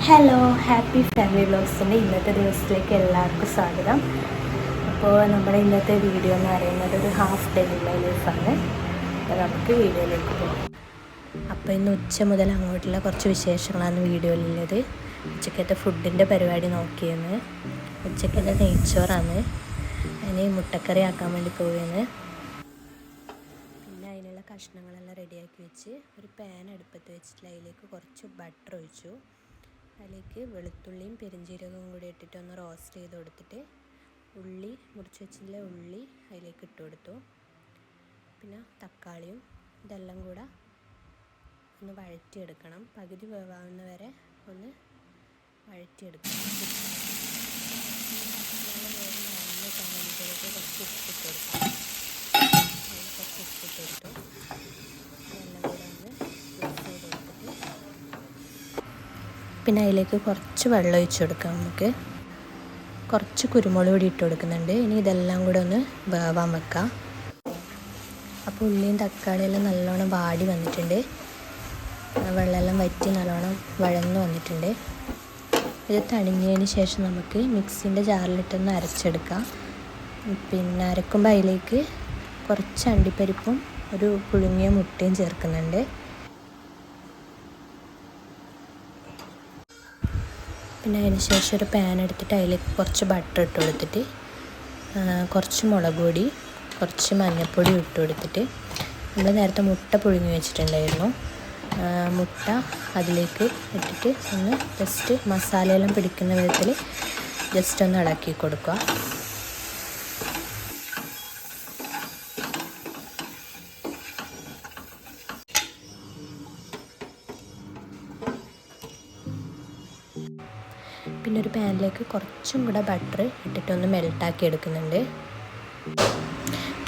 Hello, happy family വ്ലോഗ്സിൻ്റെ ഇന്നത്തെ ദിവസത്തിലേക്ക് എല്ലാവർക്കും സ്വാഗതം. അപ്പോൾ നമ്മുടെ ഇന്നത്തെ വീഡിയോ എന്ന് പറയുന്നത് ഒരു ഹാഫ് ഡേ ലൈഫാണ്. അപ്പോൾ നമുക്ക് വീഡിയോയിലേക്ക് പോകാം. അപ്പോൾ ഇന്ന് ഉച്ച മുതൽ അങ്ങോട്ടുള്ള കുറച്ച് വിശേഷങ്ങളാണ് വീഡിയോയിലുള്ളത്. ഉച്ചക്കത്തെ ഫുഡിൻ്റെ പരിപാടി നോക്കിയെന്ന്. ഉച്ചക്കത്തെ നെയ്ച്ചോറാണ്. അതിന് മുട്ടക്കറി ആക്കാൻ വേണ്ടി പോവുകയാണ്. പിന്നെ അതിനുള്ള കഷ്ണങ്ങളെല്ലാം റെഡിയാക്കി വെച്ച് ഒരു പാൻ അടുപ്പത്ത് വെച്ചിട്ട് അതിലേക്ക് കുറച്ച് ബട്ടർ ഒഴിച്ചു. അതിലേക്ക് വെളുത്തുള്ളിയും പെരിഞ്ചീരകവും കൂടി ഇട്ടിട്ട് ഒന്ന് റോസ്റ്റ് ചെയ്ത് കൊടുത്തിട്ട് ഉള്ളി മുറിച്ച് വെച്ചിട്ടുള്ള ഉള്ളി അതിലേക്ക് ഇട്ട് കൊടുത്തു. പിന്നെ തക്കാളിയും ഇതെല്ലാം കൂടെ ഒന്ന് വഴറ്റിയെടുക്കണം. പകുതി വേവാവുന്ന വരെ ഒന്ന് വഴറ്റിയെടുക്കണം. കുറച്ച് ഉപ്പിട്ട് കൊടുക്കാം. കുറച്ച് ഉപ്പിട്ട് കൊടുത്തു. എല്ലാം കൂടെ ഒന്ന് മിക്സ് ചെയ്ത് കൊടുത്തിട്ട് പിന്നെ അതിലേക്ക് കുറച്ച് വെള്ളം ഒഴിച്ച് കൊടുക്കാം. നമുക്ക് കുറച്ച് കുരുമുളക് പൊടി ഇട്ട് കൊടുക്കുന്നുണ്ട്. ഇനി ഇതെല്ലാം കൂടെ ഒന്ന് വേവാൻ വെക്കാം. അപ്പോൾ ഉള്ളിയും തക്കാളിയെല്ലാം നല്ലോണം വാടി വന്നിട്ടുണ്ട്. വെള്ളമെല്ലാം വറ്റി നല്ലോണം വഴന്നു വന്നിട്ടുണ്ട്. ഇത് തണിഞ്ഞതിന് ശേഷം നമുക്ക് മിക്സിൻ്റെ ജാറിലിട്ടൊന്ന് അരച്ചെടുക്കാം. പിന്നെ അരക്കുമ്പോൾ അതിലേക്ക് കുറച്ച് അണ്ടിപ്പരിപ്പും ഒരു പുഴുങ്ങിയ മുട്ടയും ചേർക്കുന്നുണ്ട്. പിന്നെ അതിന് ശേഷം ഒരു പാൻ എടുത്തിട്ട് അതിലേക്ക് കുറച്ച് ബട്ടർ ഇട്ട് കൊടുത്തിട്ട് കുറച്ച് മുളക് പൊടി കുറച്ച് മഞ്ഞൾപ്പൊടി ഇട്ട് കൊടുത്തിട്ട് നമ്മൾ നേരത്തെ മുട്ട പുഴുങ്ങി വെച്ചിട്ടുണ്ടായിരുന്നു. മുട്ട അതിലേക്ക് ഇട്ടിട്ട് ഒന്ന് ജസ്റ്റ് മസാലയെല്ലാം പിടിക്കുന്ന വിധത്തിൽ ജസ്റ്റ് ഒന്ന് ഇളക്കി കൊടുക്കുക. പിന്നെ ഒരു പാനിലേക്ക് കുറച്ചും കൂടെ ബട്ടർ ഇട്ടിട്ടൊന്ന് മെൽട്ടാക്കി എടുക്കുന്നുണ്ട്.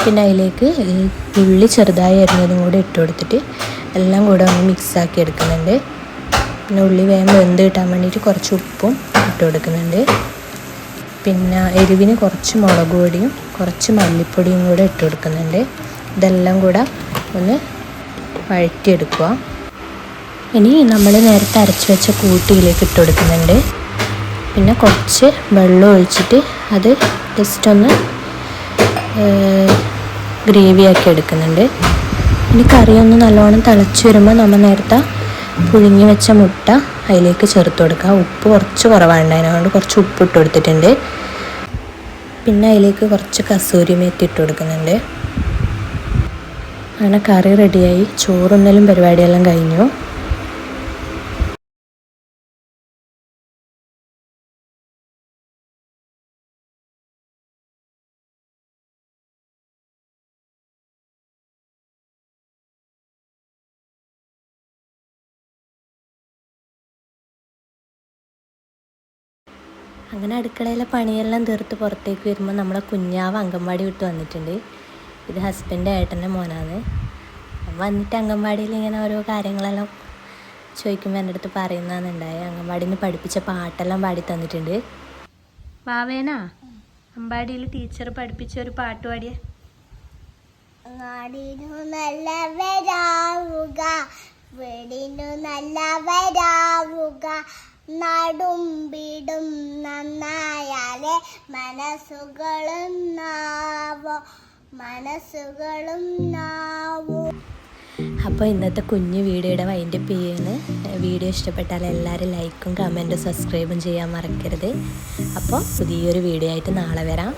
പിന്നെ അതിലേക്ക് ഈ ഉള്ളി ചെറുതായി അരിഞ്ഞതും കൂടി ഇട്ട് കൊടുത്തിട്ട് എല്ലാം കൂടെ ഒന്ന് മിക്സാക്കി എടുക്കുന്നുണ്ട്. പിന്നെ ഉള്ളി വേഗം വെന്ത് കിട്ടാൻ വേണ്ടിയിട്ട് കുറച്ച് ഉപ്പും ഇട്ട് കൊടുക്കുന്നുണ്ട്. പിന്നെ എരിവിന് കുറച്ച് മുളക് പൊടിയും കുറച്ച് മല്ലിപ്പൊടിയും കൂടെ ഇട്ട് കൊടുക്കുന്നുണ്ട്. ഇതെല്ലാം കൂടെ ഒന്ന് വഴറ്റിയെടുക്കുക. ഇനി നമ്മൾ നേരത്തെ അരച്ച് വെച്ച കൂട്ടിയിലേക്ക് ഇട്ട് കൊടുക്കുന്നുണ്ട്. പിന്നെ കുറച്ച് വെള്ളം ഒഴിച്ചിട്ട് അത് ജസ്റ്റ് ഒന്ന് ഗ്രേവിയാക്കി എടുക്കുന്നുണ്ട്. ഇനി കറിയൊന്ന് നല്ലോണം തിളച്ച് വരുമ്പോൾ നമ്മൾ നേരത്തെ പുഴുങ്ങി വെച്ച മുട്ട അതിലേക്ക് ചേർത്ത് കൊടുക്കുക. ഉപ്പ് കുറച്ച് കുറവാണ്, അതിനോണ്ട് കുറച്ച് ഉപ്പ് ഇട്ട് കൊടുത്തിട്ടുണ്ട്. പിന്നെ അതിലേക്ക് കുറച്ച് കസൂരി മേത്തി ഇട്ട് കൊടുക്കുന്നുണ്ട്. അങ്ങനെ കറി റെഡിയായി. ചോറുന്നലും പരിപാടിയെല്ലാം കഴിഞ്ഞു. അങ്ങനെ അടുക്കളയിലെ പണിയെല്ലാം തീർത്ത് പുറത്തേക്ക് വരുമ്പോൾ നമ്മളെ കുഞ്ഞാവ് അംഗൻവാടി വിട്ട് വന്നിട്ടുണ്ട്. ഇത് ഹസ്ബൻഡ് ഏട്ടൻ്റെ മോനാണ്. വന്നിട്ട് അംഗൻവാടിയിൽ ഇങ്ങനെ ഓരോ കാര്യങ്ങളെല്ലാം ചോദിക്കുമ്പോൾ എൻ്റെ അടുത്ത് പറയുന്നതാണുണ്ടായി. അംഗൻവാടിയിൽ നിന്ന് പഠിപ്പിച്ച പാട്ടെല്ലാം പാടി തന്നിട്ടുണ്ട്. വാവേനാ അമ്പാടിയിൽ ടീച്ചർ പഠിപ്പിച്ച ഒരു പാട്ട് പാടിയ നടുംപിടും നന്നായാലേ മനസ്സുകളും നാവോ. അപ്പോൾ ഇന്നത്തെ കുഞ്ഞു വീഡിയോയുടെ വൈൻഡപ്പ് ചെയ്യുന്നു. വീഡിയോ ഇഷ്ടപ്പെട്ടാൽ എല്ലാവരും ലൈക്കും കമൻറ്റും സബ്സ്ക്രൈബും ചെയ്യാൻ മറക്കരുത്. അപ്പോൾ പുതിയൊരു വീഡിയോ ആയിട്ട് നാളെ വരാം.